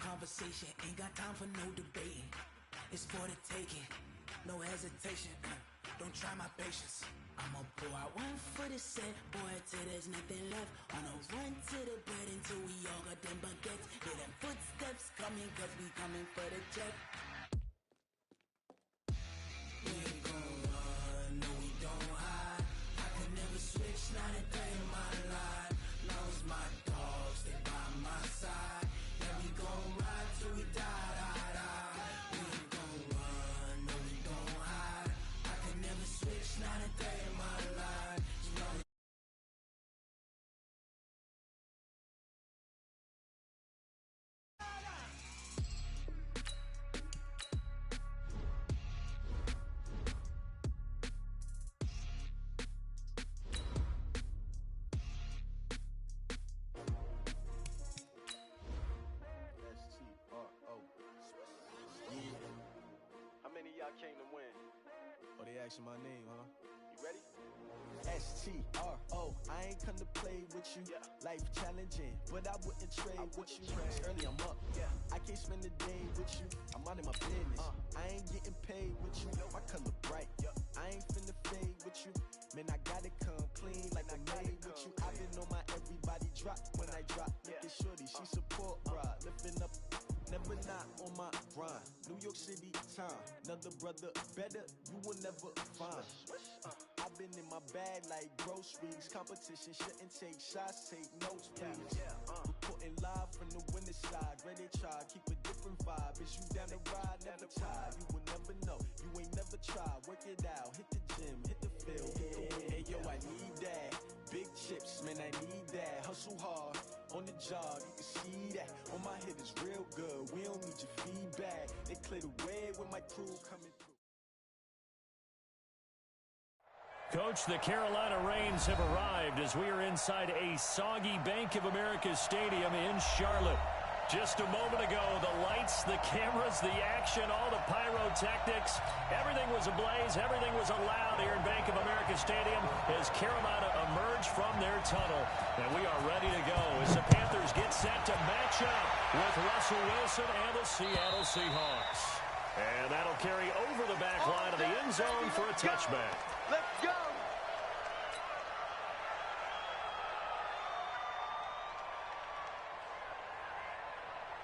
conversation, ain't got time for no debating. It's for the taking, no hesitation. Don't try my patience. I'ma pour out one for the set, boy, till there's nothing left. On a run to the bread until we all got them baguettes. Hear them footsteps coming, cause we coming for the check. We ain't gon' run, no we don't hide. I could never switch, not a day in my life. Long as my dogs, they by my side. Yeah, we gon' ride till we die, die, die. We ain't gon' run, no we don't hide. I could never switch, not a day in my life. Came to win. Oh, they asking my name, huh? You ready? STRO, I ain't come to play with you. Yeah. Life challenging, but I wouldn't trade with you. Early I'm up, Yeah. I can't spend the day with you. I'm out of my business. I ain't getting paid with you. My color bright. I ain't finna fade with you. Man, I gotta come clean like I made with you. I've been on my everybody drop when I drop. Look at shorty, she support ride. Lifting up, never not on my grind. New York City time, another brother better, you will never find. I've been in my bag like groceries. Competition shouldn't take shots, take notes, please. Reporting live from the winning side. Ready to try, keep a different vibe. Is you down the ride, never tired. You will never know, you ain't never tried. Work it out, hit the gym, hit the field, hit the win. Hey yo, I need that. Big chips, man, I need that. Hustle hard, on the job, you can see that. On my hit is real good, we don't need your feedback. They clear the way when my crew coming through. Coach, the Carolina Rains have arrived as we are inside a soggy Bank of America Stadium in Charlotte. Just a moment ago, the lights, the cameras, the action, all the pyrotechnics, everything was ablaze, everything was allowed here in Bank of America Stadium as Carolina emerged from their tunnel. And we are ready to go as the Panthers get set to match up with Russell Wilson and the Seattle Seahawks. And that'll carry over the back line of the end zone for a touchback. Let's go!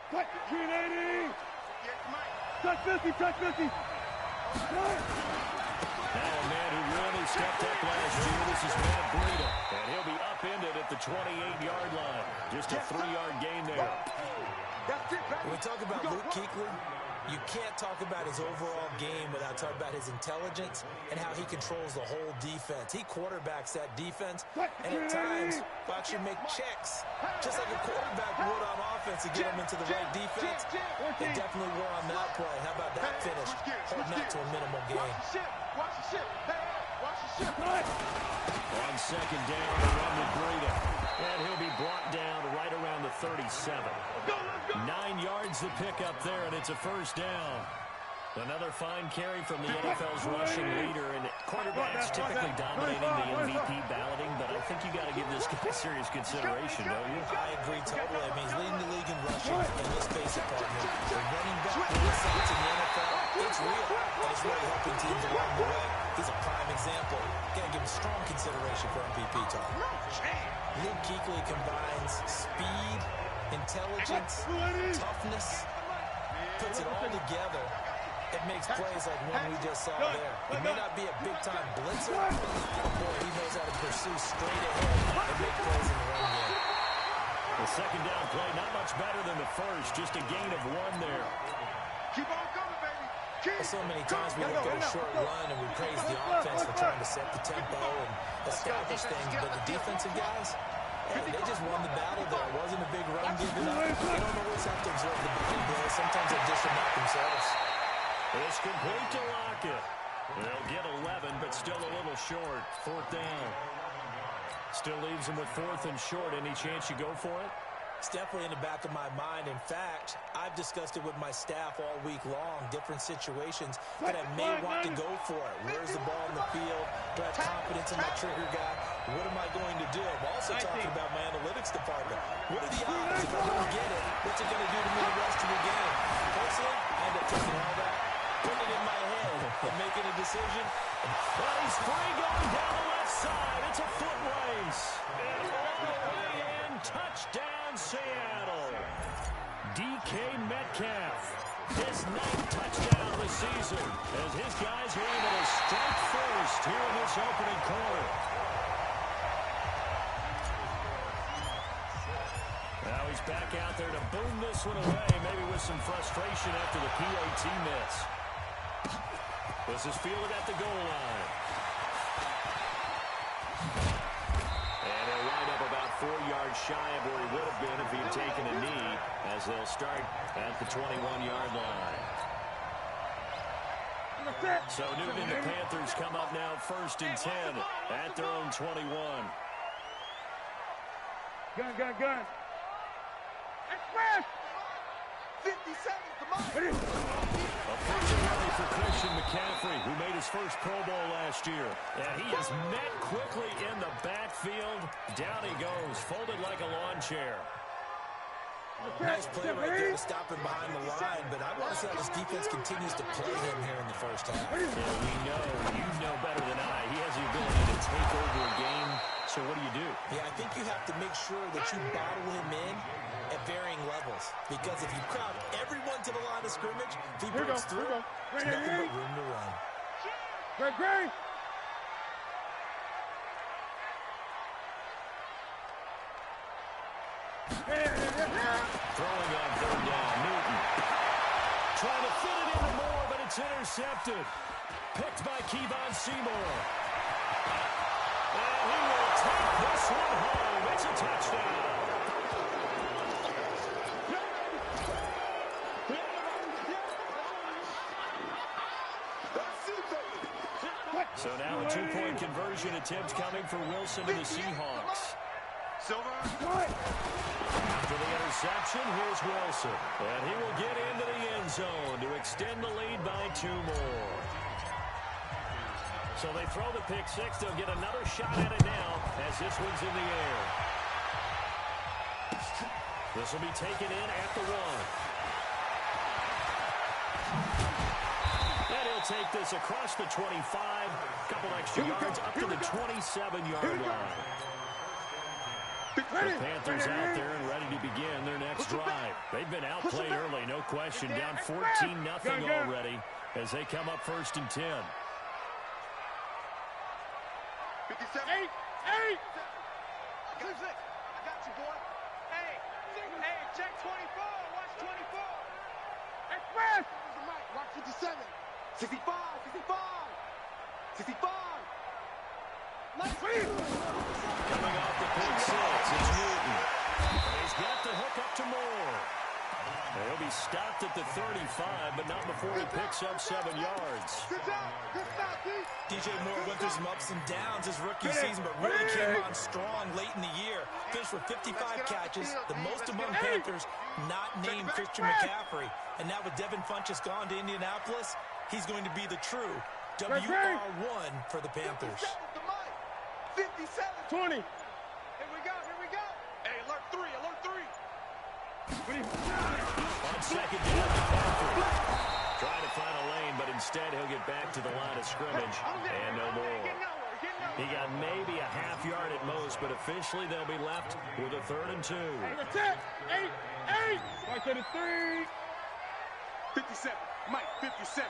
Touch 380! Touch 50, touch 50! Now a man who really stepped up last year, this is Matt Breida. And he'll be upended at the 28-yard line. Just a 3-yard gain there. When we talk about Luke Kuechly, you can't talk about his overall game without talking about his intelligence and how he controls the whole defense. He quarterbacks that defense, and at times will actually make checks, just like a quarterback would on offense to get him into the right defense. They definitely were on that play. How about that finish? Holding that to a minimal gain. On second down, the run with Breida. And he'll be brought down right around the 37. 9 yards to pick up there, and it's a first down. Another fine carry from the NFL's rushing leader, and quarterbacks typically dominating the MVP balloting, but I think you got to give this guy serious consideration, don't you? I agree totally. I mean, he's leading the league in rushing, and let's face it, partner, the running back renaissance in the NFL, it's real, and it's really helping teams along the way. He's a prime example. Got to give him strong consideration for MVP talk. Luke Kuechly combines speed, intelligence, toughness, puts it all together. It makes plays like one we just saw there. He may not be a big-time blitzer, but boy, he knows how to pursue straight ahead and make plays in the run game. The second down play, not much better than the first, just a gain of 1 there. Keep on coming, baby. So many times we look at a short run and we praise the offense for trying to set the tempo and establish things, but the defensive guys, hey, they just won the battle there. It wasn't a big run given up. They don't always have to observe the big play. Sometimes they dish them out themselves. It's complete to Lockett. They'll get 11, but still a little short. 4th down. Still leaves him with 4th and short. Any chance you go for it? It's definitely in the back of my mind. In fact, I've discussed it with my staff all week long, different situations that I may want to go for it. Where's the ball in the field? Do I have confidence in my trigger guy? What am I going to do? I'm also talking about my analytics department. What are the odds? If I don't get it, what's it going to do to me the rest of the season as his guys are able to strike first here in this opening quarter. Now he's back out there to boom this one away, maybe with some frustration after the PAT miss. This is fielded at the goal line. And he'll wind up about 4 yards shy of where he would have been if he had taken a knee, as they'll start at the 21-yard line. So Newton and the Panthers come up now 1st and 10 at their own 21. Gun. Express! 57, come on! A first penalty for Christian McCaffrey, who made his first Pro Bowl last year. And he is met quickly in the backfield. Down he goes, folded like a lawn chair. Nice play right there to stop him behind the line, but I want to see how this defense continues to play him here in the first half. Yeah, we know, you know better than I, he has the ability to take over a game. So what do? Yeah, I think you have to make sure that you bottle him in at varying levels, because if you crowd everyone to the line of scrimmage, if he breaks through, there's nothing but room to run. Great. Throwing on 3rd down, Newton. Trying to fit it into Moore, but it's intercepted. Picked by Kevon Seymour. And he will take this one home. It's a touchdown. So now a 2-point conversion attempt coming for Wilson and the Seahawks. After the interception, here's Wilson. And he will get into the end zone to extend the lead by 2 more. So they throw the pick six. They'll get another shot at it now as this one's in the air. This will be taken in at the 1. And he'll take this across the 25. A couple extra yards up to the 27-yard line. The Panthers out there and ready to begin their next drive. They've been outplayed early, no question. Down 14-0 already as they come up 1st and 10. 57. 8. I got you, boy. Hey, check 24. Watch 24. Express! Watch 57. 65. 65. Coming off the pick six, it's Newton. He's got the hook up to Moore. He'll be stopped at the 35, but not before he picks up 7 yards. Good stop, D. DJ Moore went through some ups and downs his rookie season, but really came on strong late in the year. Finished with 55 catches, the most among Panthers, not named Christian McCaffrey. And now with Devin Funchess gone to Indianapolis, he's going to be the true WR1 for the Panthers. 57. 20. Here we go. Hey, alert 3. On 2nd down, McCaffrey trying to find a lane, but instead he'll get back to the line of scrimmage and no more. He got maybe a half yard at most, but officially they'll be left with a 3rd and 2. That's it. 8. Right to the 3. 57. Mike, 57.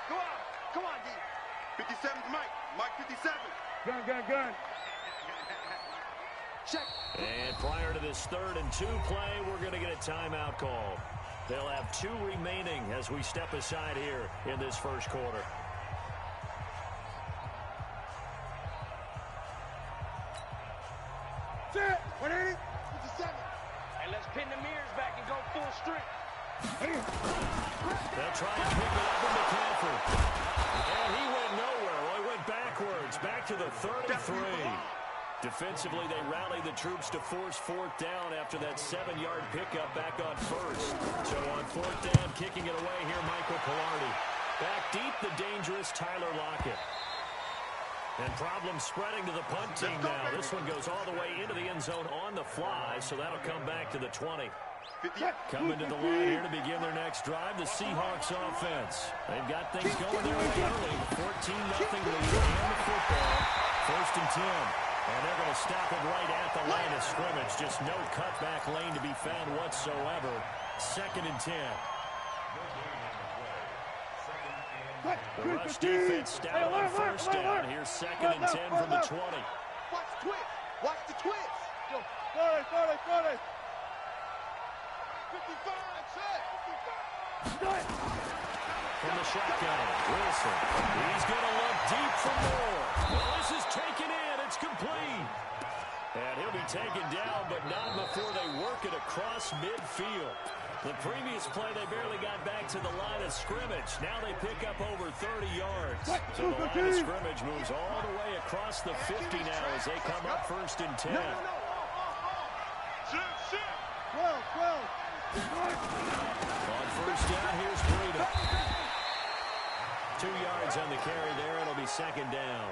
Come on, D. 57's Mike. Mike, 57. Gun. Check. And prior to this 3rd and 2 play, we're going to get a timeout call. They'll have 2 remaining as we step aside here in this first quarter. Set. 180. 57. Hey, let's pin the mirrors back and go full strength. They'll try and pick it up with McCaffrey. And he went nowhere. Well, he went backwards, back to the 33. Defensively, they rallied the troops to force 4th down after that 7-yard pickup back on 1st. So on 4th down, kicking it away here, Michael Pilardi. Back deep, the dangerous Tyler Lockett. And problems spreading to the punt team now. This one goes all the way into the end zone on the fly, so that'll come back to the 20. Coming to the line here to begin their next drive, the Seahawks offense. They've got things going there early. 14-0 lead and the football. 1st and 10. And they're going to stop it right at the line of scrimmage. Just no cutback lane to be found whatsoever. 2nd and 10. The rush defense stout on first down. Here's 2nd and 10 from the 20. Watch the twist. Watch the twist. 55, check. From the shotgun, Wilson. He's going to look deep for more. Well, this is taken in. It's complete. And he'll be taken down, but not before they work it across midfield. The previous play, they barely got back to the line of scrimmage. Now they pick up over 30 yards. So the line of scrimmage moves all the way across the 50 now as they come up 1st and 10. On first down, here's Breida. 2 yards on the carry there. It'll be 2nd down.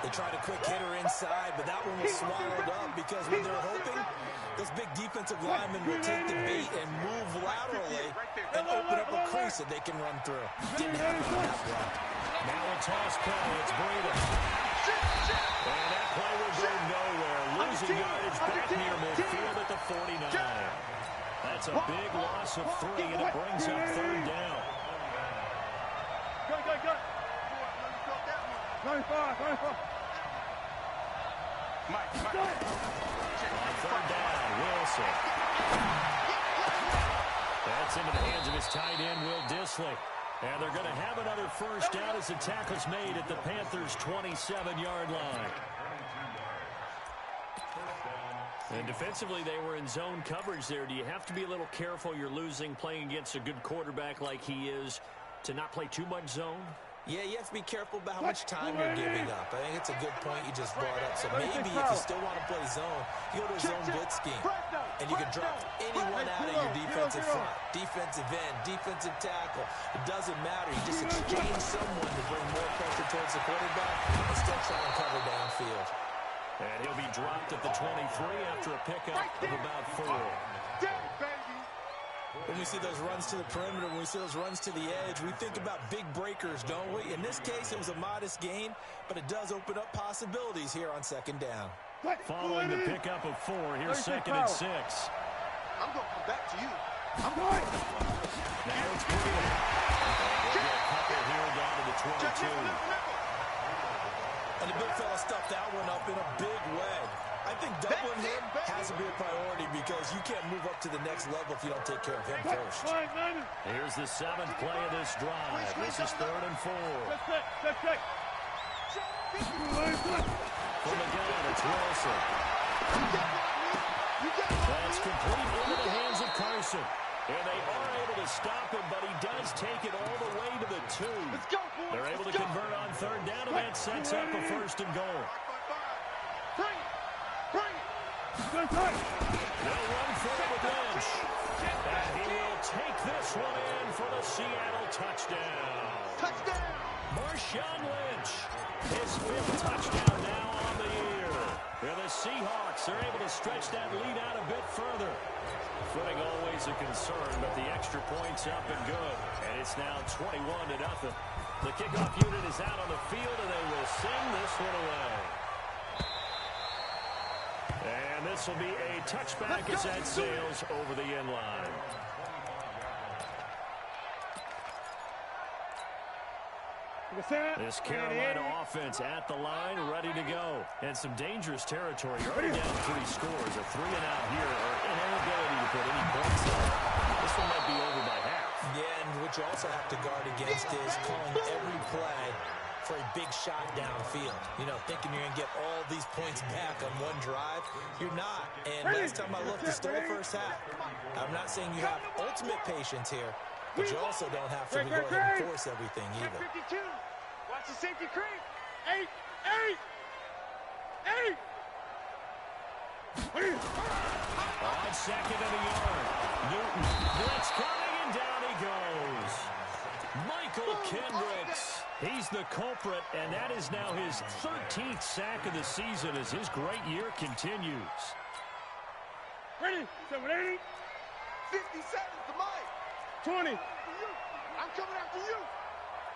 They tried a quick hitter inside, but that one was swallowed up because when they're hoping, this big defensive lineman will take the bait and move laterally and open up a crease that they can run through. Didn't happen on that play. Now a toss play. It's Breida. And that play will go nowhere. Losing yardage back near midfield at the 49. That's a big loss of 3, and it brings up 3rd down. Go. 95. Mike. On 3rd down, Wilson. That's into the hands of his tight end, Will Dissly. And they're going to have another first down as the tackle's made at the Panthers' 27-yard line. And defensively, they were in zone coverage there. Do you have to be a little careful you're losing playing against a good quarterback like he is to not play too much zone? Yeah, you have to be careful about how much time you're giving up. I think it's a good point you just brought up. So maybe if you still want to play zone, you go to a zone blitz scheme. And you can drop anyone out of your defensive front. Defensive end, defensive tackle. It doesn't matter. You just exchange someone to bring more pressure towards the quarterback and still try and cover downfield. And he'll be dropped at the 23 after a pickup of about 4. When we see those runs to the perimeter, when we see those runs to the edge, we think about big breakers, don't we? In this case, it was a modest gain, but it does open up possibilities here on 2nd down. Following the pickup of 4, here's 2nd and 6. I'm going to come back to you. Now it's Breida. We'll get a couple here down to the 22. And the big fella stuffed that one up in a big way. I think doubling him has to be a priority because you can't move up to the next level if you don't take care of him first. Here's the 7th play of this drive. This is 3rd and 4. From the gun, it's Wilson. That's complete into the hands of Carson. And they are able to stop him, but he does take it all the way to the 2. They're able to convert on 3rd down, and that sets up a 1st and goal. They'll run for it with Lynch. And he will take this one in for the Seattle touchdown. Marshawn Lynch, his 5th touchdown now on the year. And the Seahawks are able to stretch that lead out a bit further. Footing always a concern, but the extra point's up and good. And it's now 21-0. The kickoff unit is out on the field, and they will send this one away. And this will be a touchback as that sails over the end line. This Carolina offense at the line, ready to go. And some dangerous territory. You're already down 3 scores. A 3-and-out here, or inability to put any points on. This one might be over by half. Yeah, and what you also have to guard against is calling every play for a big shot downfield. You know, thinking you're going to get all these points back on one drive. You're not. And last time I looked, it's still the first half. I'm not saying you have ultimate patience here, but you also don't have to go ahead and force everything either. 52. Watch the safety creep. 8. On 2nd and a yard. Newton. Blitz coming, and down he goes. Michael Kendricks. He's the culprit, and that is now his 13th sack of the season as his great year continues. Ready? 780. 57 to Mike. 20. I'm coming after you.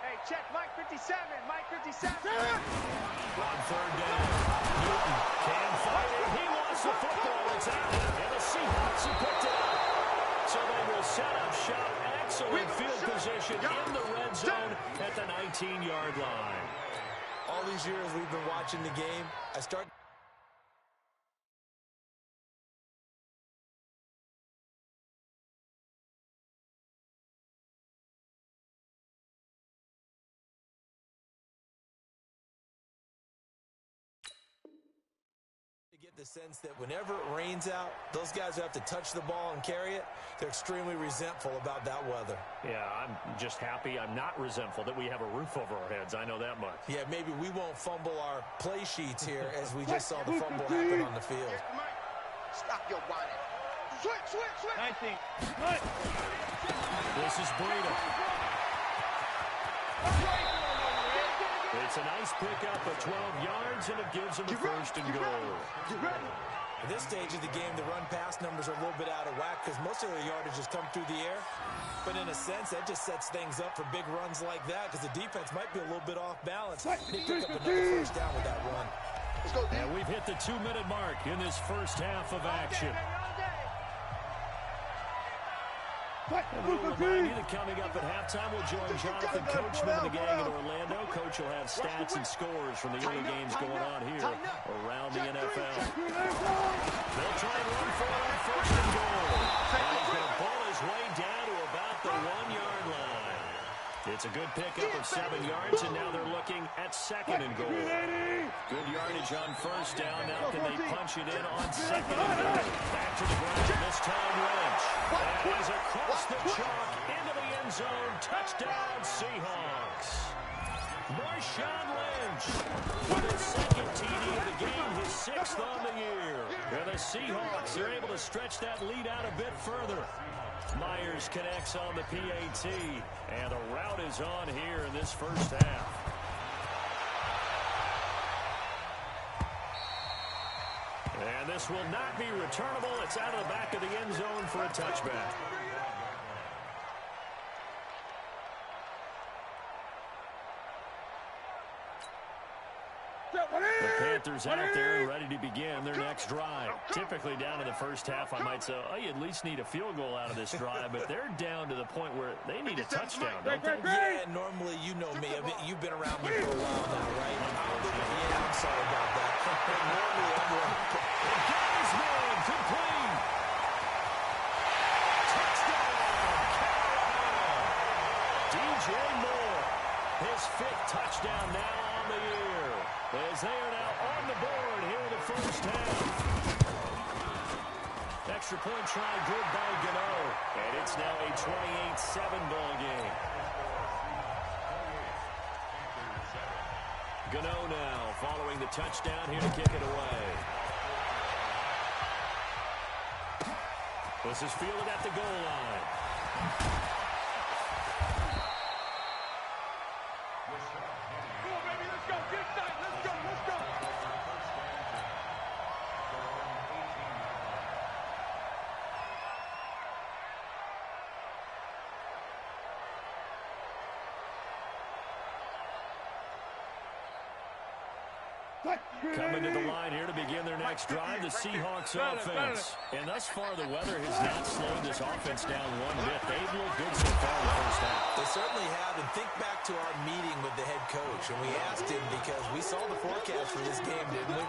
Hey, check Mike 57. Mike 57. On 3rd down, Newton can fight it. He wants the football. It's out, and the Seahawks have picked it up. So they will will set up shop. Excellent field position in the red zone at the 19-yard line. All these years we've been watching the game, I start to get the sense that whenever it rains out, those guys who have to touch the ball and carry it, they're extremely resentful about that weather. Yeah, I'm just happy I'm not resentful that we have a roof over our heads. I know that much. Yeah, maybe we won't fumble our play sheets here as we just saw the fumble happen on the field. Stop your whining. Switch. 19. This is Breida. It's a nice pickup of 12 yards, and it gives him a first and goal. At this stage of the game, the run-pass numbers are a little bit out of whack because most of their yardage has come through the air. But in a sense, that just sets things up for big runs like that because the defense might be a little bit off balance. They pick up another first down with that run. And we've hit the 2-minute mark in this first half of action. And we'll remind you that coming up at halftime, we'll join Jonathan Coachman and the gang in Orlando. Coach will have stats and scores from the early games going on here around the NFL. They'll try and run for it on first and goal. And he's going to pull his way down to about the 1-yard line. It's a good pickup of 7 yards, and now they're looking at second and goal. Good yardage on first down. Now can they punch it in on second and goal? Back to the ground, this time Lynch. That is across the chalk into the end zone. Touchdown, Seahawks. Marshawn Lynch with his second TD of the game, his 6th on the year. And the Seahawks are able to stretch that lead out a bit further. Myers connects on the PAT, and the route is on here in this first half. And this will not be returnable. It's out of the back of the end zone for a touchback. The Panthers out there ready to begin their next drive. Typically down in the first half, I might say, oh, you at least need a field goal out of this drive, but they're down to the point where they need a touchdown, don't they? Yeah, normally, you know me. You've been around me for a while now, right? Yeah, I'm sorry about that. Normally, I'm wrong. Gaisman complete. Touchdown, Carolina. DJ Moore, his 5th touchdown now on the year, as they are now on the board here in the first half. Extra point try good by Gano, and it's now a 28-7 ball game. Gano now following the touchdown here to kick it away. This is fielded at the goal line. Coming to the line here to begin their next drive, the Seahawks offense. And thus far, the weather has not slowed this offense down one bit. They've looked good so far in the first half. They certainly have. And think back to our meeting with the head coach. And we asked him because we saw the forecast for this game, didn't we?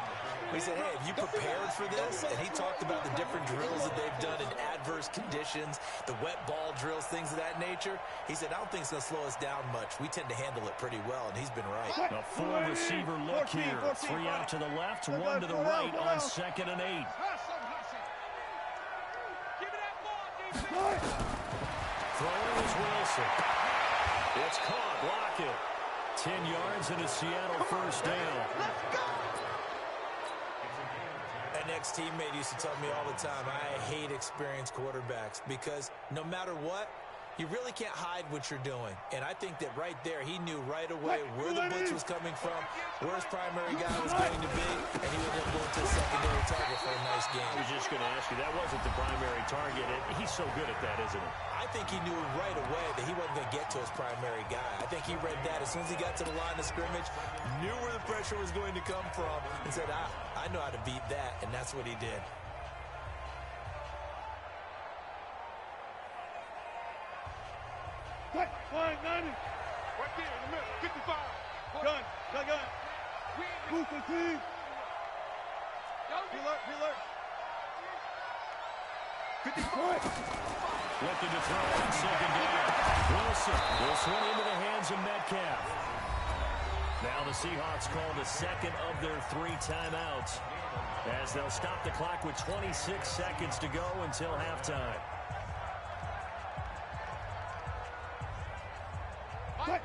We said, hey, have you prepared for this? And he talked about the different drills that they've done in adverse conditions, the wet ball drills, things of that nature. He said, I don't think it's going to slow us down much. We tend to handle it pretty well, and he's been right. A full receiver look here. 3 out to the left, 1 to the right on 2nd and 8. Throwing is Wilson. It's caught. Block it. 10 yards and a Seattle first down. An ex-teammate used to tell me all the time, I hate experienced quarterbacks because no matter what, you really can't hide what you're doing. And I think that right there, he knew right away where the blitz was coming from, where his primary guy was going to be, and he would end up going to the secondary target for a nice game. I was just going to ask you, that wasn't the primary target. He's so good at that, isn't he? I think he knew right away that he wasn't going to get to his primary guy. I think he read that as soon as he got to the line of scrimmage, knew where the pressure was going to come from, and said, I know how to beat that, and that's what he did. Flying 90. Right there in the middle. 55. Gun. Move the team. Be alert. 55. Lifted to throw on second down. Wilson will swing into the hands of Metcalf. Now the Seahawks call the second of their 3 timeouts as they'll stop the clock with 26 seconds to go until halftime.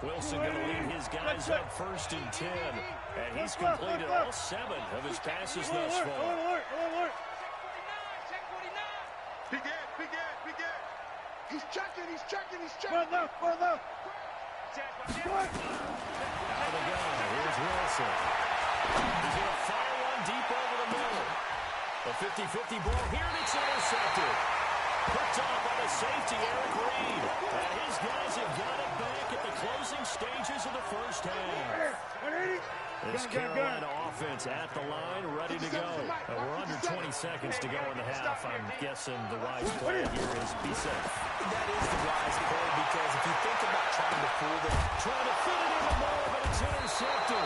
Wilson going to lead his guys up 1st and 10, and he's completed all 7 of his passes thus far. Alert. Big Ed. He's checking. Run left. Out of the gun. Here's Wilson. He's going to fire one deep over the middle. A 50-50 ball here, and it's intercepted. Picked off by the safety, Eric Reed. And his guys have got it back at the closing stages of the first half. This Carolina offense at the line, ready to go. We're under 20 seconds to go in the half. I'm guessing the wise play here is be safe. That is the wise play, because if you think about trying to fool them, Trying to fit it in more, but it's intercepted.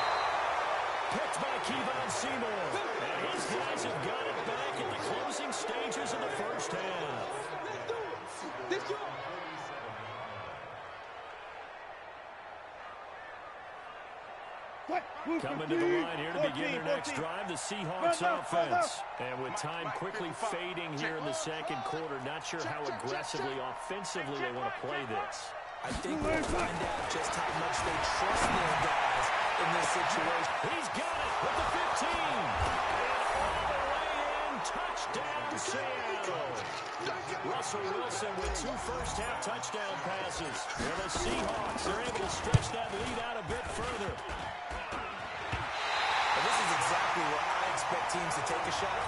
Picked by Kevon Seymour. And his guys have got it back at the closing stages of the first half. Coming to the line here to begin their next drive, the Seahawks offense. And with time quickly fading here in the second quarter, not sure how aggressively, offensively they want to play this. I think we'll find out just how much they trust their guys in this situation. He's got it with the 15. And all the way in, touchdown Seattle. Russell Wilson with 2 first-half touchdown passes. And the Seahawks are able to stretch that lead out a bit further. And this is exactly where I expect teams to take a shot.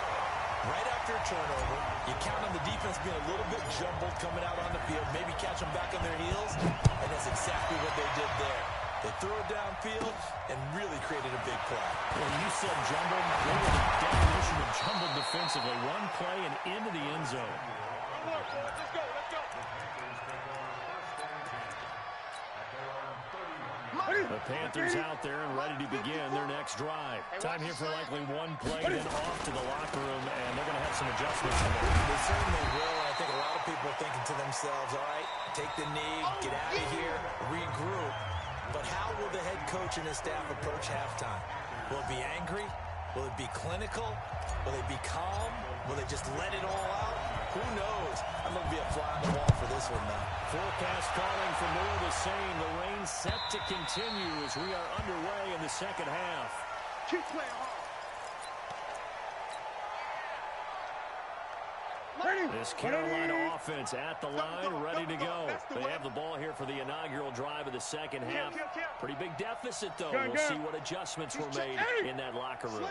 Right after a turnover, you count on the defense being a little bit jumbled coming out on the field, maybe catch them back on their heels, and that's exactly what they did there. They threw it downfield and really created a big play. When you said jumbled, what was the definition of jumbled defensively? One play and into the end zone. Let's go. The Panthers out there and ready to begin their next drive. Time here for likely one play, then off to the locker room, and they're going to have some adjustments to make. They certainly will, and I think a lot of people are thinking to themselves, all right, take the knee, get out of here, regroup. But how will the head coach and his staff approach halftime? Will it be angry? Will it be clinical? Will they be calm? Will they just let it all out? Who knows? I'm going to be a fly on the wall for this one now. Forecast calling for more of the same. The rain set to continue as we are underway in the second half. Keep playing hard. This Carolina offense at the line, ready to go. They have the ball here for the inaugural drive of the second half. Pretty big deficit, though. We'll see what adjustments were made in that locker room.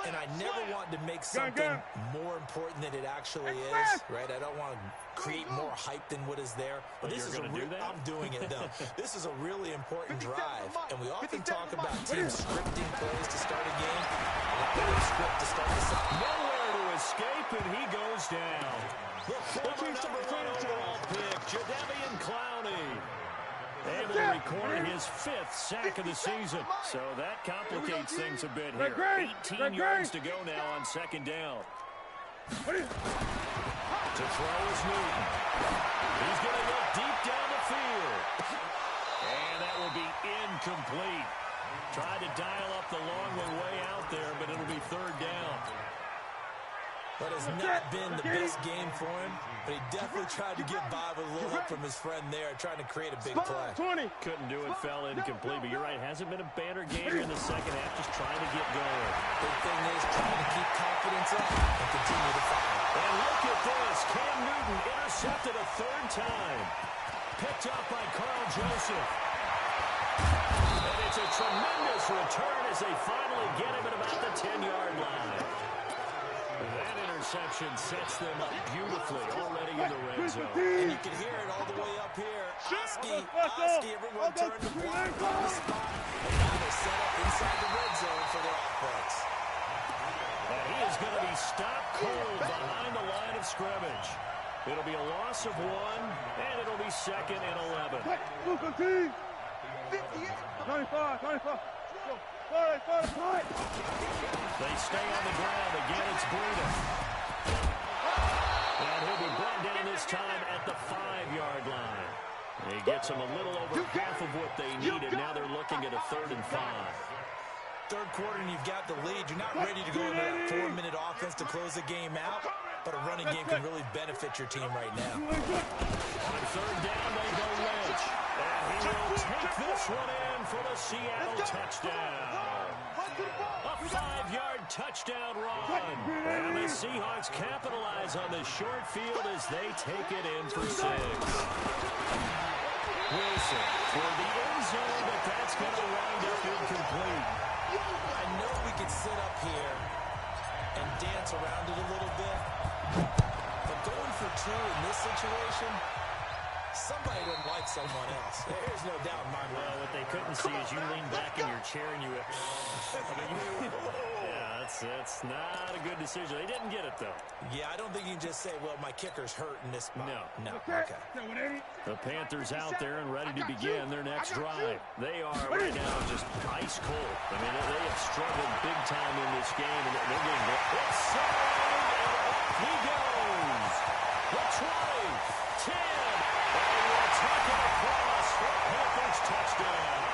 And I never want to make something more important than it actually is, right? I don't want to create more hype than what is there. But this is do that? I'm doing it, though. This is a really important drive. And we often talk about teams scripting plays to start a game. A lot of them script to start the second. Nowhere to escape, and he goes down. The former number 1 overall pick, Jadeveon Clowney. Able to record his 5th sack of the season. So that complicates things a bit here. 18 yards to go now on second down. To throw is Newton. He's going to look deep down the field. And that will be incomplete. Tried to dial up the long one way out there, but it'll be third down. That has not been the best game for him, but he definitely tried to get by with a little help from his friend there, trying to create a big play. Couldn't do it, fell incomplete, but you're right, hasn't been a banner game here in the second half, just trying to get going. Big thing is trying to keep confidence up and continue to fight. And look at this, Cam Newton intercepted a 3rd time. Picked up by Carl Joseph. And it's a tremendous return as they finally get him at about the 10-yard line. That interception sets them up beautifully already in the red zone. And you can hear it all the way up here. Oski, everyone turned to block on the spot. And now they're set up inside the red zone for their offense. And he is going to be stopped cold behind the line of scrimmage. It'll be a loss of 1, and it'll be play, 2nd and 11. 25. They stay on the ground. Again, it's Breida. And he'll be brought down this time at the 5-yard line. He gets them a little over half of what they needed. Now they're looking at a 3rd and 5. Third quarter and you've got the lead. You're not ready to go into that 4-minute offense to close the game out, but a running game can really benefit your team right now. On 3rd down, they go Lynch. And he will take this one in for the Seattle touchdown. A 5-yard touchdown run. And the Seahawks capitalize on the short field as they take it in for 6. Wilson for the end zone, but that's going to wind up incomplete. I know we could sit up here and dance around it a little bit, but going for 2 in this situation, somebody didn't like someone else. There's no doubt in my mind. Well, what they couldn't see is you leaned back in your chair and you went, yeah, that's not a good decision. They didn't get it, though. Yeah, I don't think you can just say, well, my kicker's hurt in this spot. No. Okay. The Panthers out there and ready to begin their next drive. They are right now just ice cold. I mean, they have struggled big time in this game, and they're getting it's saved, and off he goes. The 20, 10, and we'll take it across for Panthers touchdown.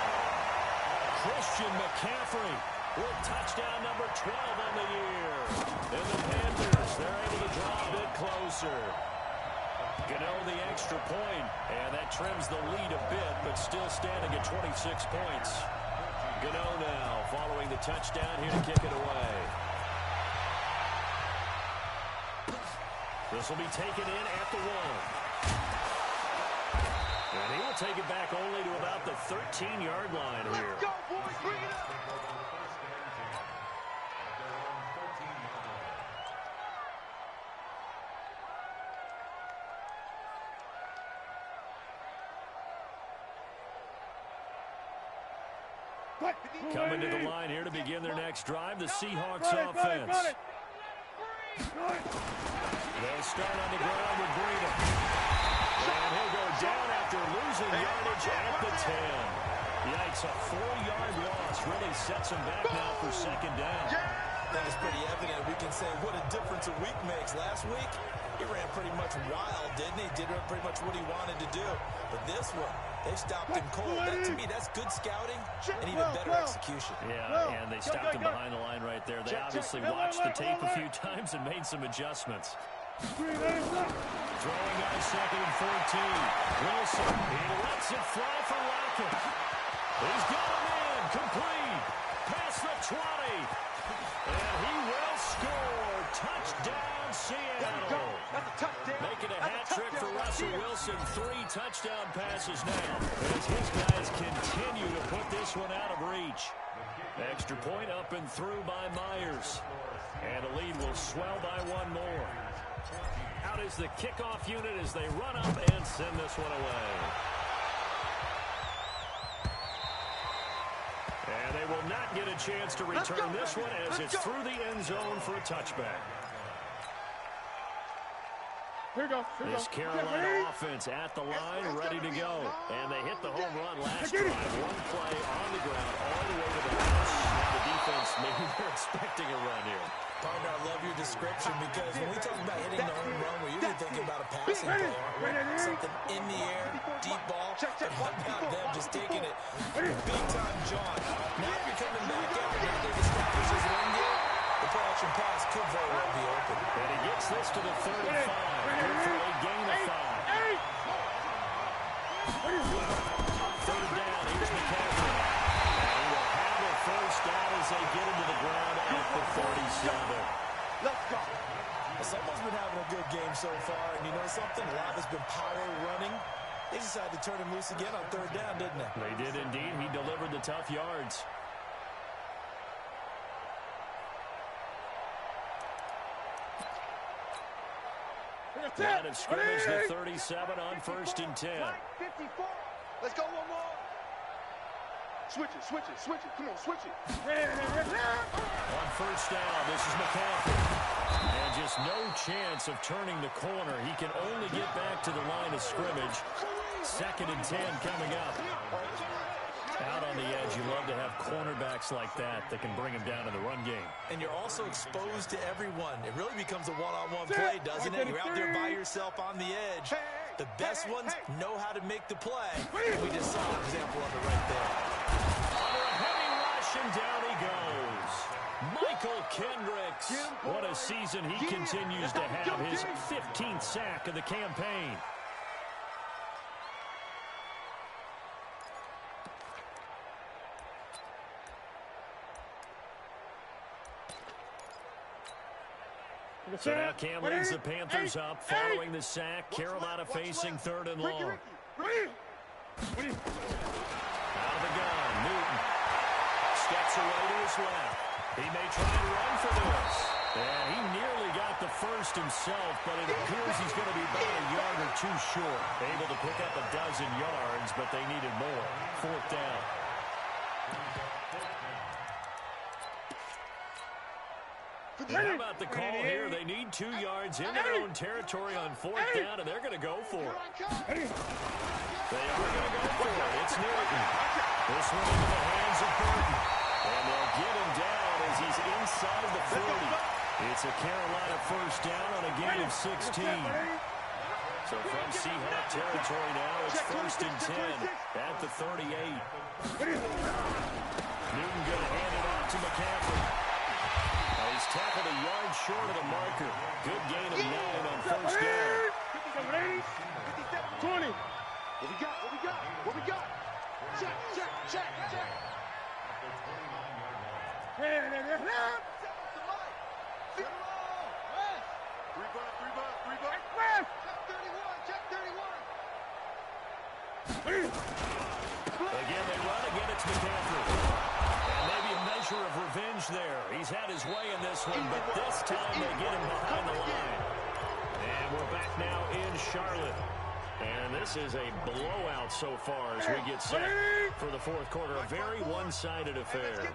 Christian McCaffrey with touchdown number 12 on the year. And the Panthers, they're able to draw a bit closer. Gano the extra point, and that trims the lead a bit, but still standing at 26 points. Gano now following the touchdown here to kick it away. This will be taken in at the 1. And he will take it back only to about the 13-yard line here. Let's go, boys. Bring it up. Coming to the line here to begin their next drive, the Seahawks offense. They'll start on the ground with Breida. And he'll go down after losing yardage at the 10. Yikes, a 4-yard loss really sets him back now for 2nd down. I think it's pretty evident. We can say what a difference a week makes. Last week, he ran pretty much wild, didn't he? Did pretty much what he wanted to do. But this one, they stopped him cold. That, to me, that's good scouting and even better execution. Yeah, and they stopped him behind the line right there. They obviously watched the tape a few times and made some adjustments. Throwing on 2nd and 14. Wilson, he lets it fly for Lockett. He's got him in, complete. Past the 20. And he will score. Touchdown, Seattle. Making a hat trick for Russell Wilson. 3 touchdown passes now. As his guys continue to put this one out of reach. Extra point up and through by Myers. And the lead will swell by 1 more. Out is the kickoff unit as they run up and send this one away. And they will not get a chance to return this one as it's through the end zone for a touchback. This Carolina offense at the line, ready to go. And they hit the home run last drive. 1 play on the ground all the way to the house. And the defense, maybe they're expecting a run here. Partner, I love your description because when we talk about hitting the home run, we're usually thinking about a passing play, aren't we? Something in the air, deep ball. But what about them just taking it big time, John? Now you're coming back out. Now they've established this run game. The play action pass could very well be open. And he gets this to the 35. Good for a gain of 5. 3rd down, here's McCaffrey. And he will have a first down as they get into the ground at the 47. Let's go. Well, someone's been having a good game so far, and you know something? A lot has been power running. They decided to turn him loose again on 3rd down, didn't they? They did indeed. He delivered the tough yards. Line of scrimmage, the 37 on 1st and 10. 54. Let's go 1 more. Switch it. Come on, switch it. On 1st down, this is McCaffrey. And just no chance of turning the corner. He can only get back to the line of scrimmage. 2nd and 10 coming up. Out on the edge, you love to have cornerbacks like that can bring him down in the run game. And you're also exposed to everyone. It really becomes a one-on-one play, doesn't it? You're out there by yourself on the edge. The best ones know how to make the play. And we just saw an example of it right there. Under a heavy rush, and down he goes. Michael Kendricks. What a season he continues to have. His 15th sack of the campaign. So now Cam leads the Panthers up following the sack. Carolina facing 3rd and long. Out of the gun, Newton steps away to his left. He may try and run for this. And he nearly got the first himself, but it appears he's going to be about a yard or two short. Able to pick up a dozen yards, but they needed more. 4th down. How about the call here? They need 2 yards in their own territory on 4th down, and they're going to go for it. They are going to go for it. It's Newton. This one into the hands of Burton. And they'll get him down as he's inside the 40. It's a Carolina 1st down on a gain of 16. So from Seahawk territory now, it's 1st and 10 at the 38. Newton going to hand it off to McCaffrey. He's tackled a yard short of the marker. Good gain of 9 on 1st down. 20. What we got? What we got? What we got? Check, check, check, check. Hey, three bucks. Check 31. Again, they run. Again, it's McCaffrey. And maybe a measure of revenge there. He's had his way in this one, but this time they get him behind the line. And we're back now in Charlotte. And this is a blowout so far as we get set for the 4th quarter. A very one-sided affair.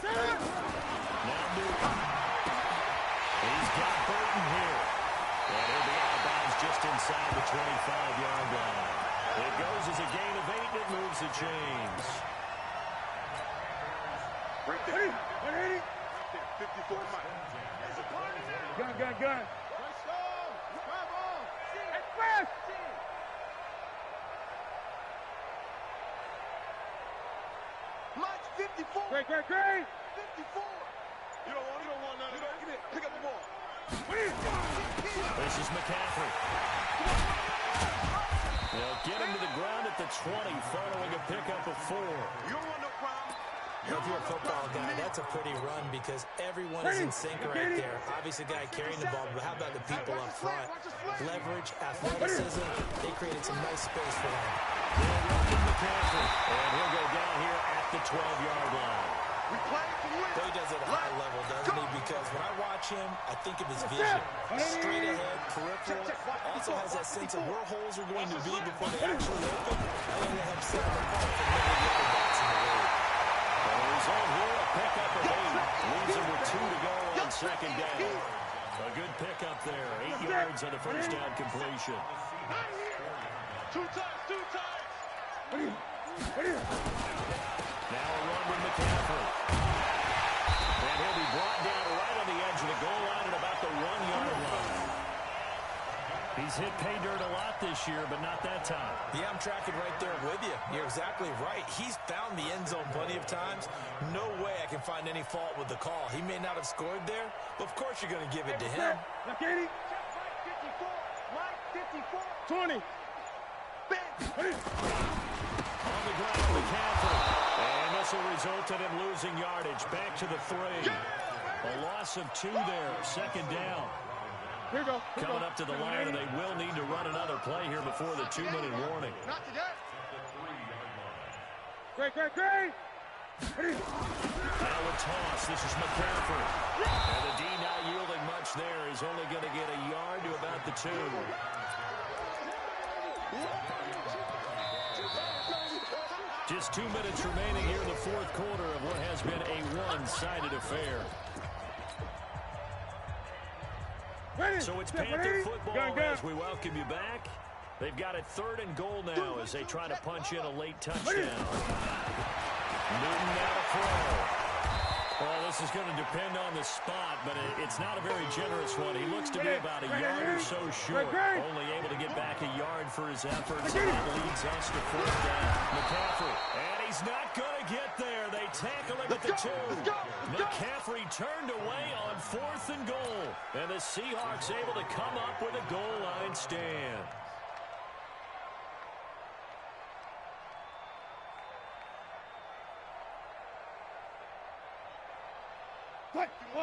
Now Newton. He's got Burton here. And he'll be out of bounds just inside the 25-yard line. It goes as a gain of 8, and it moves the chains. Right there. 54 Mike. Gun. Mike's 54. Great. 54. You don't want none of that. Get it. Pick up the ball. This is McCaffrey. They'll get him to the ground at the 20 following a pickup of 4. You don't want no problem. If you're a football guy, that's a pretty run because everyone is in sync right there. Obviously, the guy carrying the ball, but how about the people up front? Leverage, athleticism, they created some nice space for them. McCaffrey, and he'll go down here at the 12-yard line. But he does it at a high level, doesn't he? Because when I watch him, I think of his vision. Straight ahead, peripheral. Also has that sense of where holes are going to be before they actually open. I think that helps set him apart from many of the other backs in the league. The result here, a pickup of 8. Leaves him with 2 to go on 2nd down. A good pickup there. 8 yards on the 1st down completion. 2 times. Now a run with McCaffrey. And he'll be brought down right on the edge of the goal line at about the 1-yard line. He's hit pay dirt a lot this year, but not that time. Yeah, I'm tracking right there with you. You're exactly right. He's found the end zone plenty of times. No way I can find any fault with the call. He may not have scored there, but of course you're going to give it to him. Look, 80. 54. 20. On the ground, McCaffrey. And this will result in him losing yardage. Back to the 3. A loss of 2 there. 2nd down. Here we go. Coming up to the line, and they will need to run another play here before the 2-minute warning. Not today. Great. Now a toss. This is McCaffrey. And the D not yielding much there. He's only going to get a yard to about the 2. Just 2 minutes remaining here in the 4th quarter of what has been a one-sided affair. So it's Panther football as we welcome you back. They've got it 3rd and goal now as they try to punch in a late touchdown. Newton now to throw. Well, this is going to depend on the spot, but it's not a very generous one. He looks to be about a yard or so short, only able to get back a yard for his efforts, and that leads us to 4th down. McCaffrey, and he's not going to get there. They tackle him at the 2. McCaffrey turned away on 4th and goal, and the Seahawks able to come up with a goal line stand.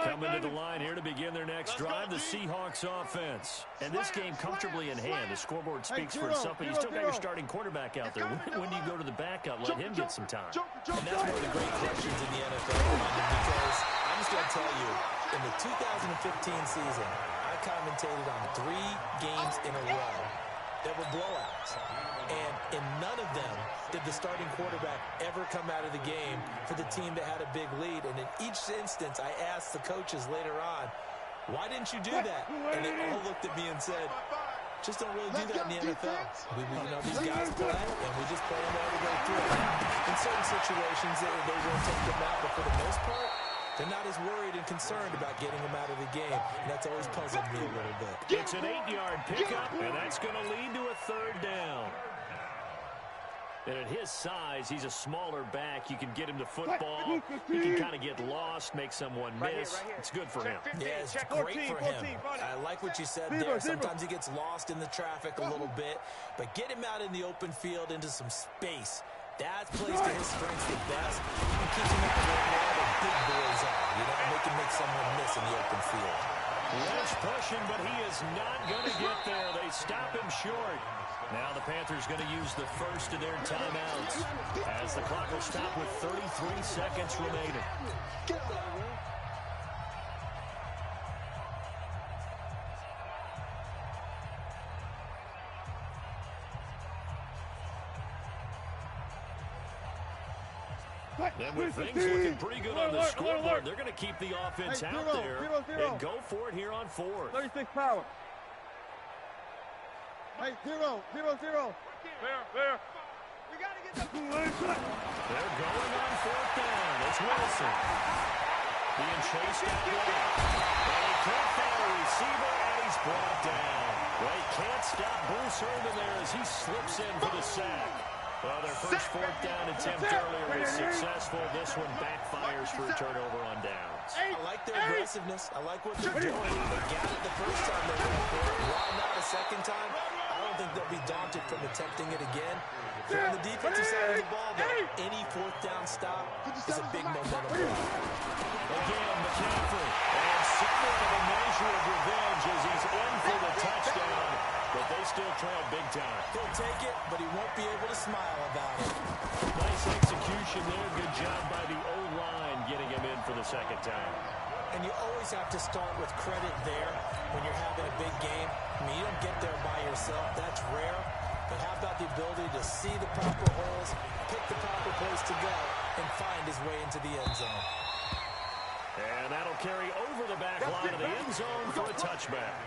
Coming to the line here to begin their next drive, the Seahawks offense. And this game comfortably in hand. The scoreboard speaks for itself, but you still got your starting quarterback out there. When do you go to the backup? Let him get some time. And that's one of the great questions in the NFL, because I'm just going to tell you, in the 2015 season, I commentated on 3 games in a row that were blowouts. And in none of them did the starting quarterback ever come out of the game for the team that had a big lead. And in each instance, I asked the coaches later on, why didn't you do that? And they all looked at me and said, just don't really do that in the NFL. These guys play, and we just play them all the way through. In certain situations, they will take them out, but for the most part, they're not as worried and concerned about getting them out of the game, and that's always puzzled me a little bit. It's an 8-yard pickup, and that's going to lead to a 3rd down. And at his size, he's a smaller back. You can get him the football. He can kind of get lost, make someone miss. It's good for him. Yeah, it's great for him. I like what you said there. Sometimes he gets lost in the traffic a little bit, but get him out in the open field into some space. That plays to his strengths the best. You can keep him out where all the big boys are. Make him make someone miss in the open field. Lynch pushing, but he is not going to get there. They stop him short. Now the Panthers going to use the first of their timeouts as the clock will stop with 33 seconds remaining. And with things looking pretty good on the scoreboard, they're going to keep the offense out there and go for it here on 4th. 36 power. Hey, 0, 0, 0. There. We got to get the... They're going on 4th down. It's Wilson. Being chased out left. And he can't find a receiver, and he's brought down. Well, he can't stop Bruce Irvin there as he slips in for the sack. Well, their first 4th down attempt earlier was successful. This one backfires for a turnover on downs. I like their aggressiveness. I like what they're doing. They got it the first time they went for it. Why not a second time? I don't think they'll be daunted from attempting it again. On the defensive side of the ball, though, any 4th down stop is a big momentum blow. Again, McCaffrey. And somewhat of a measure of revenge as he's in for the touchdown. But they still trail big time. He'll take it, but he won't be able to smile about it. Nice execution there. Good job by the O-line getting him in for the 2nd time. And you always have to start with credit there when you're having a big game. I mean, you don't get there by yourself. That's rare. But how about the ability to see the proper holes, pick the proper place to go, and find his way into the end zone. And that'll carry over the back line of the end zone for a touchback.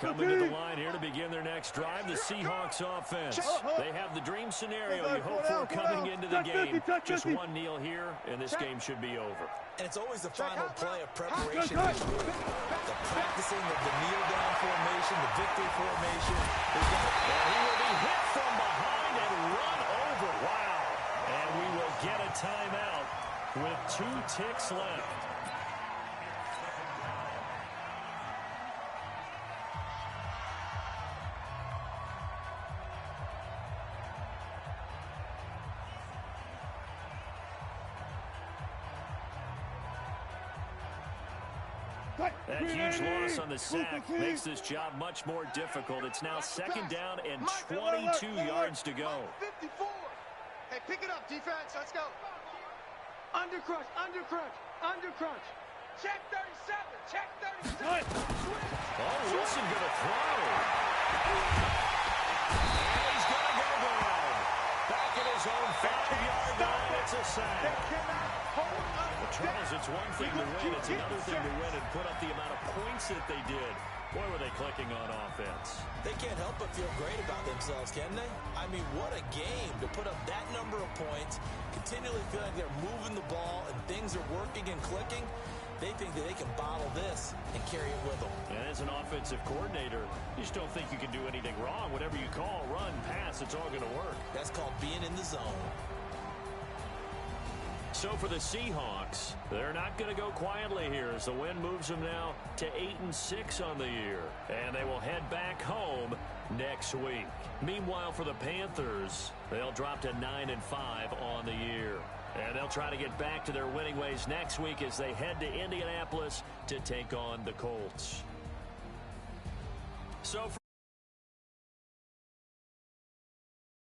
Coming to the line here to begin their next drive, the Seahawks offense. They have the dream scenario you hope for coming into the game. Just one kneel here, and this game should be over. And it's always the final play of preparation. The practicing of the kneel-down formation, the victory formation. And he will be hit from behind and run over. Wow. And we will get a timeout with 2 ticks left. That huge loss on the sack makes this job much more difficult. It's now 2nd down and 22 yards to go. 54. Hey, pick it up, defense. Let's go. Under crunch. Check 37. Oh, Wilson going to throw. And he's sack. They cannot hold up. Well, Charles, it's one thing to win. It's another thing to win and put up the amount of points that they did. Boy, were they clicking on offense. They can't help but feel great about themselves, can they? I mean, what a game to put up that number of points, continually feel like they're moving the ball and things are working and clicking. They think that they can bottle this and carry it with them. And as an offensive coordinator, you just don't think you can do anything wrong. Whatever you call, run, pass, it's all going to work. That's called being in the zone. So for the Seahawks, they're not going to go quietly here as the win moves them now to 8-6 on the year. And they will head back home next week. Meanwhile, for the Panthers, they'll drop to 9-5 on the year. And they'll try to get back to their winning ways next week as they head to Indianapolis to take on the Colts. So